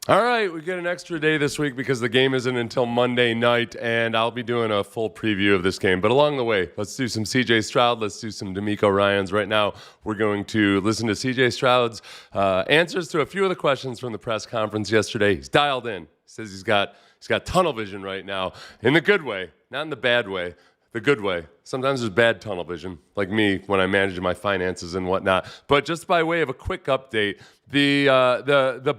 All right, we get an extra day this week because the game isn't until Monday night, and I'll be doing a full preview of this game. But along the way, let's do some CJ Stroud. Let's do some Nico Ryans. Right now, we're going to listen to CJ Stroud's answers to a few of the questions from the press conference yesterday. He's dialed in. He says he's got tunnel vision right now, in the good way, not in the bad way. The good way. Sometimes there's bad tunnel vision, like me when I manage my finances and whatnot. But just by way of a quick update, the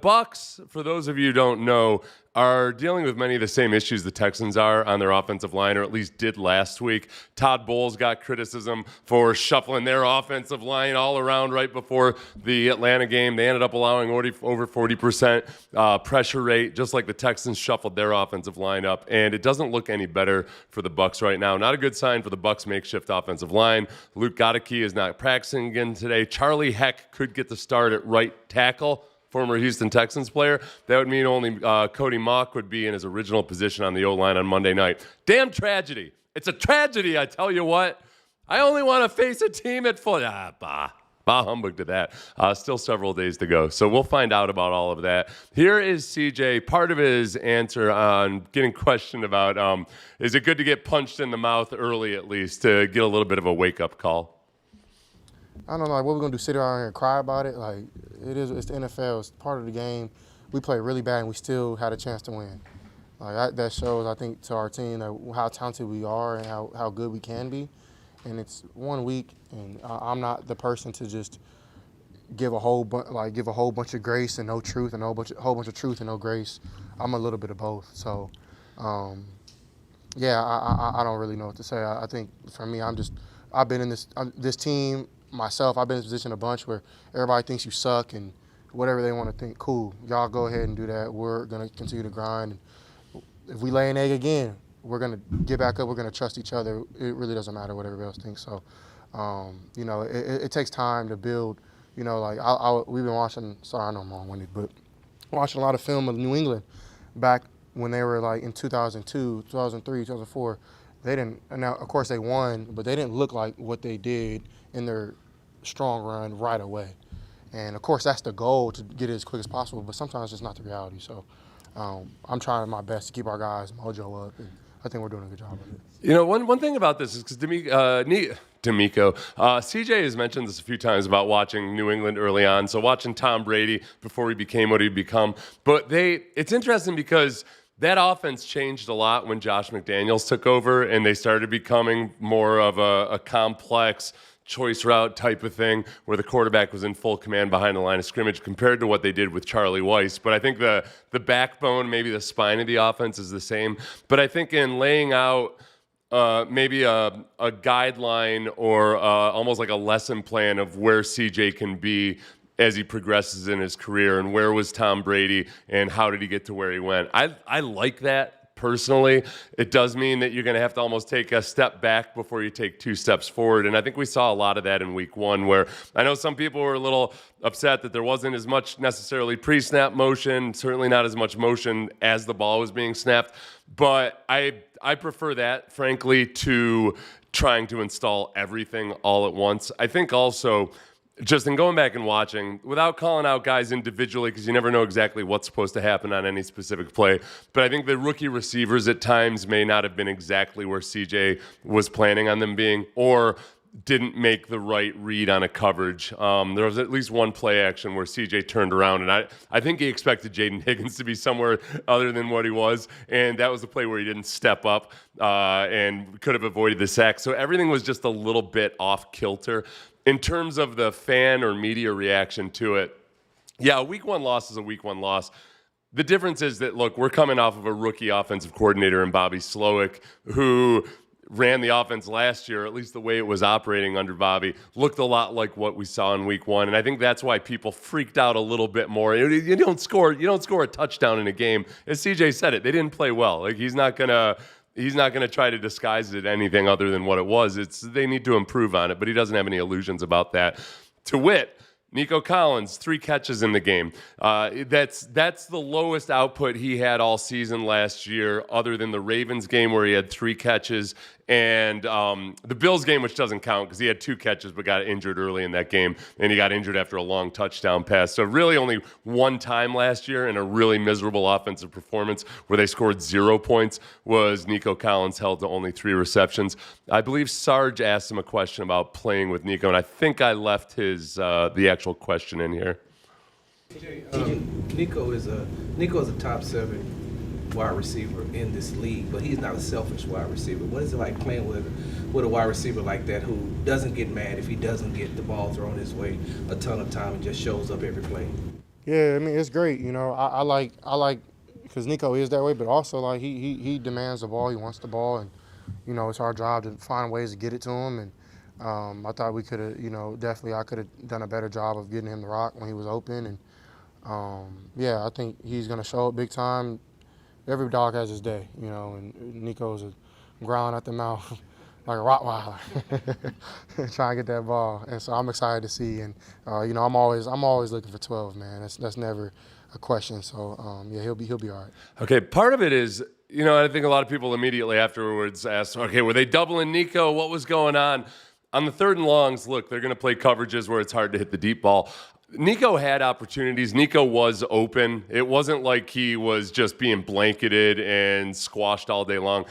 Bucs, for those of you who don't know, are dealing with many of the same issues the Texans are on their offensive line, or at least did last week. Todd Bowles got criticism for shuffling their offensive line all around right before the Atlanta game. They ended up allowing over 40% pressure rate, just like the Texans shuffled their offensive line up. And it doesn't look any better for the Bucs right now. Not a good sign for the Bucs makeshift offensive line. Luke Goedeke is not practicing again today. Charlie Heck could get the start at right tackle, former Houston Texans player. That would mean only Cody Mock would be in his original position on the O-line on Monday night. Damn tragedy. It's a tragedy, I tell you what. I only want to face a team at full. Bah humbug to that. Still several days to go. So we'll find out about all of that. Here is CJ, part of his answer on getting questioned about, is it good to get punched in the mouth early at least to get a little bit of a wake-up call? I don't know, like, what we're going to do, sit around here and cry about it? Like, it's the NFL. It's part of the game. We played really bad, and we still had a chance to win. Like, that shows, I think, to our team that how talented we are and how good we can be. And it's 1 week, and I'm not the person to just give a whole bunch of grace and no truth, and a whole bunch of truth and no grace. I'm a little bit of both. So, yeah, I don't really know what to say. I think for me, I've been in this team myself. I've been in this position a bunch where everybody thinks you suck and whatever they want to think. Cool, y'all go ahead and do that. We're gonna continue to grind. If we lay an egg again, we're going to get back up. We're going to trust each other. It really doesn't matter what everybody else thinks. So, it takes time to build. We've been watching, sorry, I know I'm long-winded, but watching a lot of film of New England back when they were like in 2002, 2003, 2004. They didn't, and now, of course, they won, but they didn't look like what they did in their strong run right away. And, of course, that's the goal, to get it as quick as possible, but sometimes it's not the reality. So I'm trying my best to keep our guys' mojo up, and I think we're doing a good job of it. You know, one thing about this is because D'Amico, CJ has mentioned this a few times about watching New England early on, so watching Tom Brady before he became what he'd become. But it's interesting because that offense changed a lot when Josh McDaniels took over, and they started becoming more of a complex choice route type of thing where the quarterback was in full command behind the line of scrimmage compared to what they did with Charlie Weiss. But I think the backbone, maybe the spine of the offense is the same. But I think in laying out maybe a guideline or almost like a lesson plan of where CJ can be as he progresses in his career and where was Tom Brady and how did he get to where he went. I like that. Personally, it does mean that you're going to have to almost take a step back before you take 2 steps forward. And I think we saw a lot of that in week 1, where I know some people were a little upset that there wasn't as much necessarily pre-snap motion, certainly not as much motion as the ball was being snapped. But I prefer that, frankly, to trying to install everything all at once. I think also, just in going back and watching, without calling out guys individually, because you never know exactly what's supposed to happen on any specific play, but I think the rookie receivers at times may not have been exactly where CJ was planning on them being, or didn't make the right read on a coverage. There was at least one play action where CJ turned around, and I think he expected Jaden Higgins to be somewhere other than what he was, and that was the play where he didn't step up and could have avoided the sack. So everything was just a little bit off kilter. In terms of the fan or media reaction to it, yeah, a week 1 loss is a week 1 loss. The difference is that, look, we're coming off of a rookie offensive coordinator in Bobby Slowick, who ran the offense last year, at least the way it was operating under Bobby, looked a lot like what we saw in week 1. And I think that's why people freaked out a little bit more. You don't score a touchdown in a game. As CJ said it, they didn't play well. Like, he's not gonna try to disguise it anything other than what it was. They need to improve on it, but he doesn't have any illusions about that. To wit, Nico Collins, 3 catches in the game. That's the lowest output he had all season last year, other than the Ravens game where he had 3 catches, and the Bills game, which doesn't count because he had 2 catches but got injured early in that game, and he got injured after a long touchdown pass. So really only one time last year in a really miserable offensive performance where they scored 0 points was Nico Collins held to only 3 receptions. I believe Sarge asked him a question about playing with Nico, and I think I left the actual question in here. Nico is a top 7 wide receiver in this league, but he's not a selfish wide receiver. What is it like playing with a wide receiver like that who doesn't get mad if he doesn't get the ball thrown his way a ton of time and just shows up every play? Yeah, I mean, it's great. You know, I like because Nico is that way, but also like he demands the ball. He wants the ball, and you know, it's our job to find ways to get it to him. And I thought we could have, you know, definitely I could have done a better job of getting him the rock when he was open. And yeah, I think he's going to show up big time. Every dog has his day, you know, and Nico's growling at the mouth like a Rottweiler, trying to get that ball. And so I'm excited to see. And you know, I'm always looking for 12, man. That's never a question. So yeah, he'll be all right. Okay, part of it is, you know, I think a lot of people immediately afterwards asked, okay, were they doubling Nico? What was going on? On the 3rd and longs, look, they're going to play coverages where it's hard to hit the deep ball. Nico had opportunities. Nico was open. It wasn't like he was just being blanketed and squashed all day long.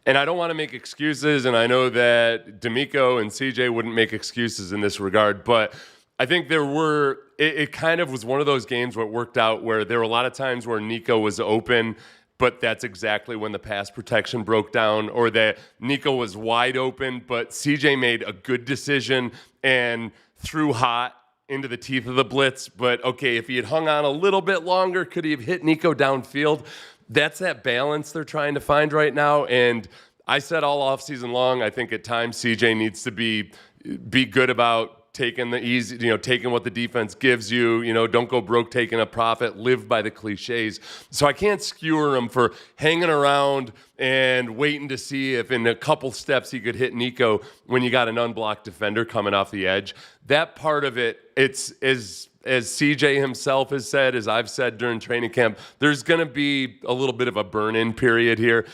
And I don't want to make excuses, and I know that D'Amico and CJ wouldn't make excuses in this regard, but I think it kind of was one of those games where it worked out where there were a lot of times where Nico was open, but that's exactly when the pass protection broke down, or that Nico was wide open, but CJ made a good decision and threw hot into the teeth of the blitz. But okay, if he had hung on a little bit longer, could he have hit Nico downfield? That's that balance they're trying to find right now. And I said all offseason long, I think at times CJ needs to be good about taking the easy, you know, taking what the defense gives you, you know, don't go broke taking a profit, live by the cliches. So I can't skewer him for hanging around and waiting to see if in a couple steps he could hit Nico when you got an unblocked defender coming off the edge. That part of it, it's as CJ himself has said, as I've said during training camp, there's going to be a little bit of a burn-in period here.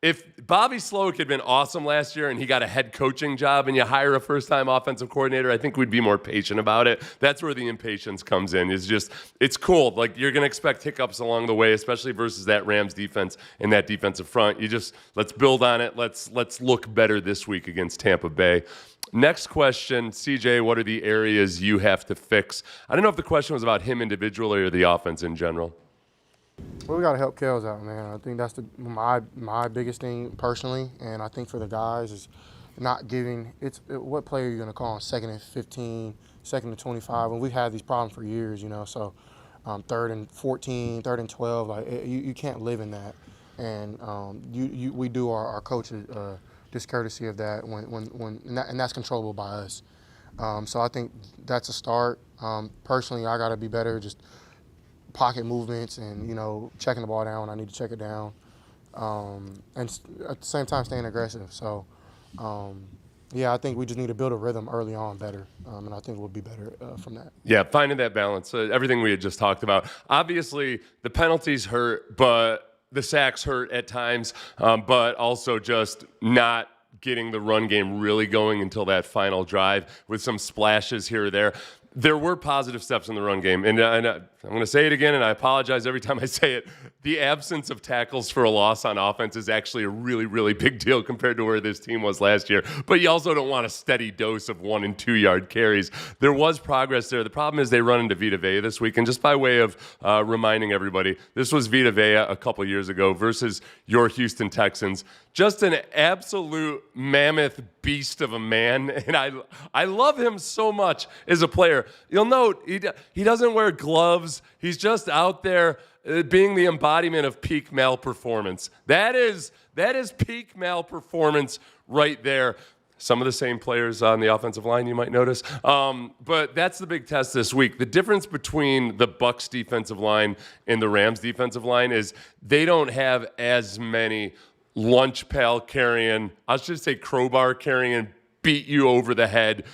If Bobby Sloak had been awesome last year and he got a head coaching job and you hire a first-time offensive coordinator, I think we'd be more patient about it. That's where the impatience comes in. It's cool. Like, you're going to expect hiccups along the way, especially versus that Rams defense and that defensive front. Let's build on it. Let's look better this week against Tampa Bay. Next question, CJ, what are the areas you have to fix? I don't know if the question was about him individually or the offense in general. Well, we got to help Kels out, man. I think that's my biggest thing personally, and I think for the guys is not giving. What play are you going to call on 2nd and 15, 2nd and 25? When we've had these problems for years, you know. So 3rd and 14, 3rd and 12, like you can't live in that, and we do our coaches discourtesy of that and that's controllable by us. So I think that's a start. Personally, I got to be better just pocket movements and, you know, checking the ball down when I need to check it down, and at the same time staying aggressive. So, yeah, I think we just need to build a rhythm early on better, and I think we'll be better from that. Yeah, finding that balance. Everything we had just talked about. Obviously, the penalties hurt, but the sacks hurt at times, but also just not getting the run game really going until that final drive with some splashes here or there. There were positive steps in the run game, and I'm going to say it again, and I apologize every time I say it. The absence of tackles for a loss on offense is actually a really, really big deal compared to where this team was last year. But you also don't want a steady dose of 1- and 2-yard carries. There was progress there. The problem is they run into Vita Vea this week, and just by way of reminding everybody, this was Vita Vea a couple years ago versus your Houston Texans. Just an absolute mammoth beast of a man, and I love him so much as a player. You'll note he doesn't wear gloves. He's just out there being the embodiment of peak malperformance. That is peak malperformance right there. Some of the same players on the offensive line, you might notice. But that's the big test this week. The difference between the Bucs defensive line and the Rams defensive line is they don't have as many lunch pail carrying, I should say crowbar carrying, beat you over the head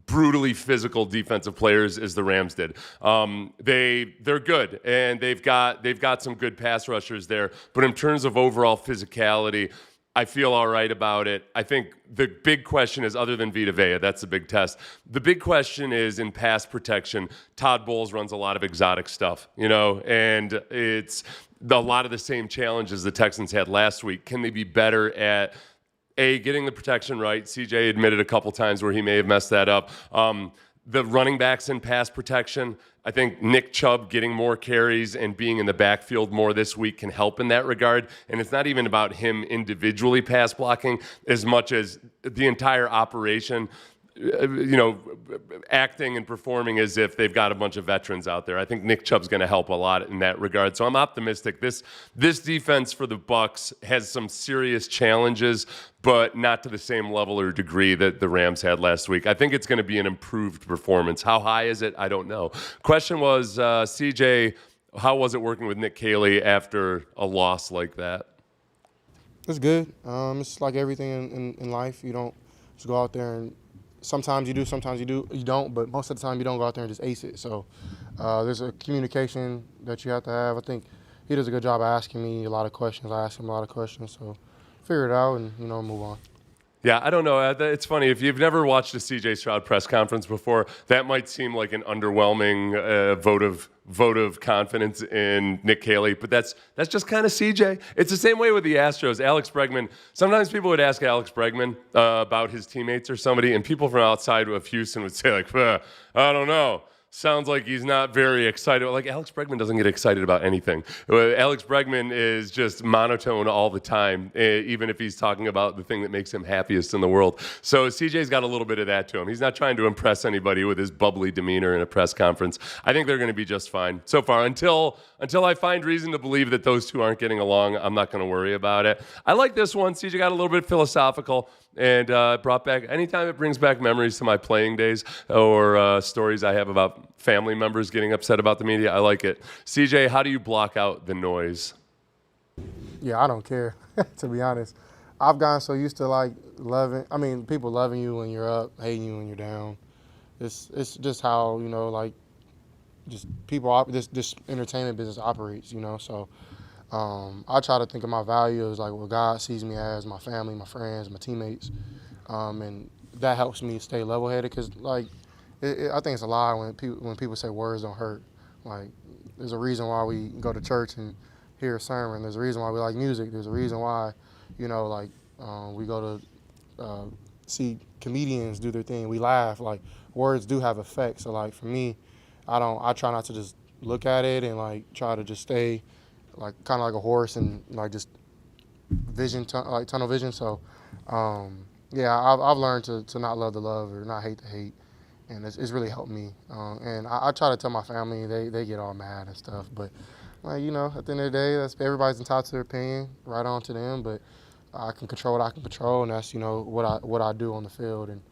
brutally physical defensive players as the Rams did. They're good, and they've got some good pass rushers there. But in terms of overall physicality, I feel all right about it. I think the big question is, other than Vita Vea, that's the big test. The big question is in pass protection. Todd Bowles runs a lot of exotic stuff, and it's a lot of the same challenges the Texans had last week. Can they be better at getting the protection right? CJ admitted a couple times where he may have messed that up. The running backs in pass protection, I think Nick Chubb getting more carries and being in the backfield more this week can help in that regard. And it's not even about him individually pass blocking as much as the entire operation, acting and performing as if they've got a bunch of veterans out there. I think Nick Chubb's going to help a lot in that regard. So I'm optimistic. This defense for the Bucs has some serious challenges, but not to the same level or degree that the Rams had last week. I think it's going to be an improved performance. How high is it? I don't know. Question was, CJ, how was it working with Nick Caley after a loss like that? It's good. It's like everything in life. You don't just go out there and sometimes you do, sometimes you don't, but most of the time you don't go out there and just ace it. So there's a communication that you have to have. I think he does a good job of asking me a lot of questions. I ask him a lot of questions. So figure it out and, move on. Yeah, I don't know. It's funny. If you've never watched a CJ Stroud press conference before, that might seem like an underwhelming vote of confidence in Nick Caley, but that's just kind of CJ. It's the same way with the Astros. Alex Bregman, sometimes people would ask Alex Bregman about his teammates or somebody, and people from outside of Houston would say, like, I don't know. Sounds like he's not very excited. Like, Alex Bregman doesn't get excited about anything. Alex Bregman is just monotone all the time, even if he's talking about the thing that makes him happiest in the world. So CJ's got a little bit of that to him. He's not trying to impress anybody with his bubbly demeanor in a press conference. I think they're going to be just fine so far. Until I find reason to believe that those two aren't getting along, I'm not going to worry about it. I like this one. CJ got a little bit philosophical and brought back, anytime it brings back memories to my playing days or stories I have about family members getting upset about the media, I like it. CJ, how do you block out the noise? Yeah, I don't care, to be honest. I've gotten so used to people loving you when you're up, hating you when you're down. It's just how, just people, this entertainment business operates, So I try to think of my value as like what God sees me as, my family, my friends, my teammates, and that helps me stay level-headed because, I think it's a lie when people say words don't hurt. Like, there's a reason why we go to church and hear a sermon. There's a reason why we like music. There's a reason why, we go to see comedians do their thing. We laugh. Like, words do have effect. So, for me, I try not to just look at it and, try to just stay, kind of like a horse and, just tunnel vision. So, I've learned to not love the love or not hate the hate. And it's really helped me. And I try to tell my family, they get all mad and stuff. But, at the end of the day, everybody's entitled to their opinion, right on to them. But I can control what I can control, and that's, what I do on the field. And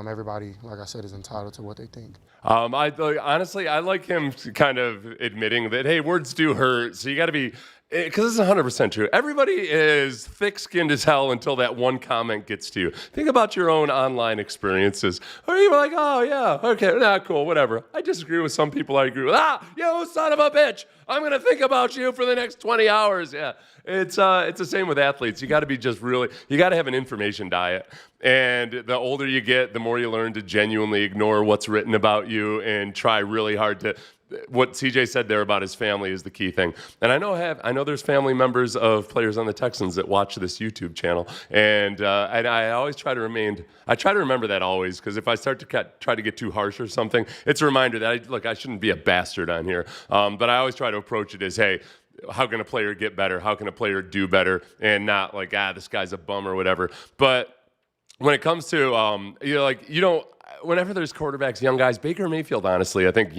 everybody, like I said, is entitled to what they think. Honestly, I like him kind of admitting that, hey, words do hurt. So you got to be, because it's 100% true. Everybody is thick-skinned as hell until that one comment gets to you. Think about your own online experiences. Or you're like, oh, yeah, okay, cool, whatever. I disagree with some people I agree with. You son of a bitch. I'm going to think about you for the next 20 hours. Yeah, it's the same with athletes. You got to be you got to have an information diet. And the older you get, the more you learn to genuinely ignore what's written about you and try really hard to. What CJ said there about his family is the key thing. And I know there's family members of players on the Texans that watch this YouTube channel. And I always try to remember that always, because if I start to try to get too harsh or something, it's a reminder that I shouldn't be a bastard on here. But I always try to approach it as, hey, how can a player get better? How can a player do better? And not like, this guy's a bum or whatever. But when it comes to, whenever there's quarterbacks, young guys, Baker Mayfield, honestly, I think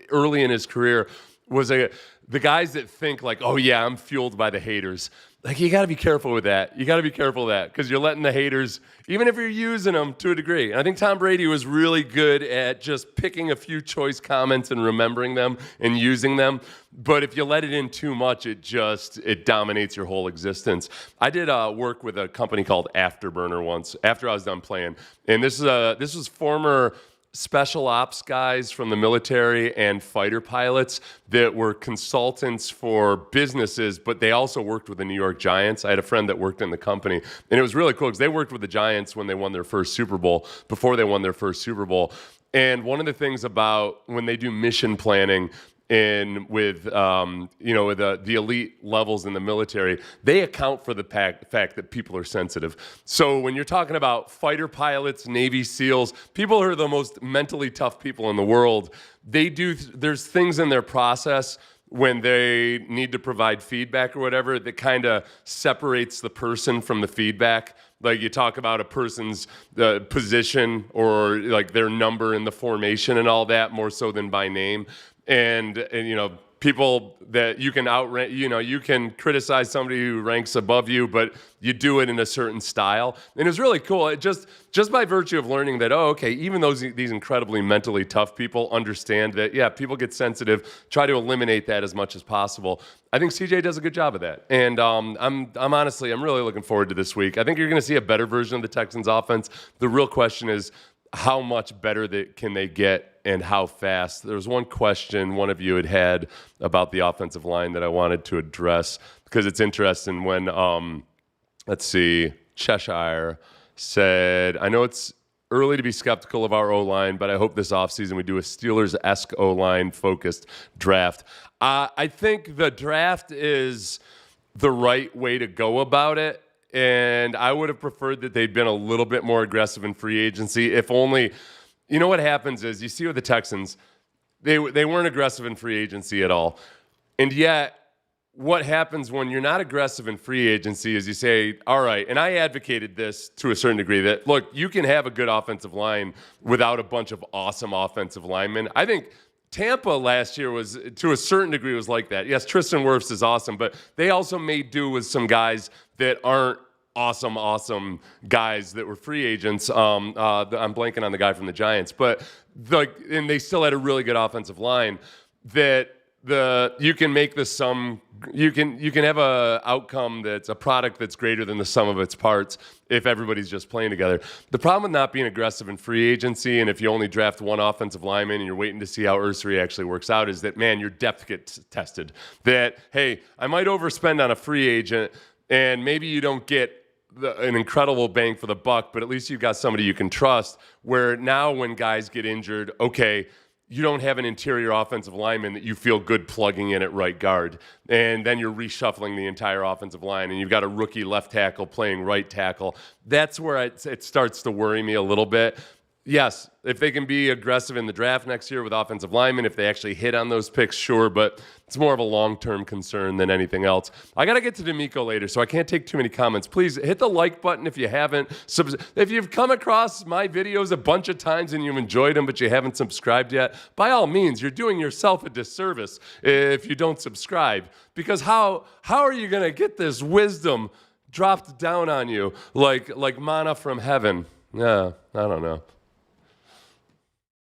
early in his career was the guys that think like, oh yeah, I'm fueled by the haters. like, you got to be careful with that. You got to be careful with that because you're letting the haters, even if you're using them to a degree. And I think Tom Brady was really good at just picking a few choice comments and remembering them and using them. But if you let it in too much, it dominates your whole existence. I did work with a company called Afterburner once after I was done playing. And this was former special ops guys from the military and fighter pilots that were consultants for businesses, but they also worked with the New York Giants. I had a friend that worked in the company, and it was really cool because they worked with the Giants when they won their first Super Bowl, before they won their first Super Bowl. And one of the things about when they do mission planning and with the elite levels in the military, they account for the fact that people are sensitive. So when you're talking about fighter pilots, Navy SEALs, people who are the most mentally tough people in the world, there's things in their process when they need to provide feedback or whatever that kind of separates the person from the feedback. Like you talk about a person's position or like their number in the formation and all that more so than by name. And people that you can outrank, you can criticize somebody who ranks above you, but you do it in a certain style. And it's really cool. It just by virtue of learning that, even these incredibly mentally tough people understand that, yeah, people get sensitive, try to eliminate that as much as possible. I think CJ does a good job of that. And I'm really looking forward to this week. I think you're going to see a better version of the Texans offense. The real question is, how much better can they get and how fast? There was one question one of you had about the offensive line that I wanted to address because it's interesting when, Cheshire said, I know it's early to be skeptical of our O-line, but I hope this offseason we do a Steelers-esque O-line focused draft. I think the draft is the right way to go about it. And I would have preferred that they'd been a little bit more aggressive in free agency. If only, what happens is you see with the Texans, they weren't aggressive in free agency at all. And yet, what happens when you're not aggressive in free agency is you say, all right, and I advocated this to a certain degree, that, look, you can have a good offensive line without a bunch of awesome offensive linemen. I think Tampa last year was, to a certain degree, was like that. Yes, Tristan Wirfs is awesome, but they also made do with some guys that aren't awesome guys that were free agents. I'm blanking on the guy from the Giants, but and they still had a really good offensive line that you can make the sum. You can have a outcome that's a product that's greater than the sum of its parts if everybody's just playing together. The problem with not being aggressive in free agency, and if you only draft one offensive lineman and you're waiting to see how Ursary actually works out, is that, man, your depth gets tested. That, hey, I might overspend on a free agent, and maybe you don't get an incredible bang for the buck, but at least you've got somebody you can trust, where now when guys get injured, okay, you don't have an interior offensive lineman that you feel good plugging in at right guard. And then you're reshuffling the entire offensive line, and you've got a rookie left tackle playing right tackle. That's where it starts to worry me a little bit. Yes, if they can be aggressive in the draft next year with offensive linemen, if they actually hit on those picks, sure, but it's more of a long-term concern than anything else. I got to get to D'Amico later, so I can't take too many comments. Please hit the like button if you haven't. If you've come across my videos a bunch of times and you've enjoyed them, but you haven't subscribed yet, by all means, you're doing yourself a disservice if you don't subscribe. Because how are you going to get this wisdom dropped down on you like manna from heaven? Yeah, I don't know.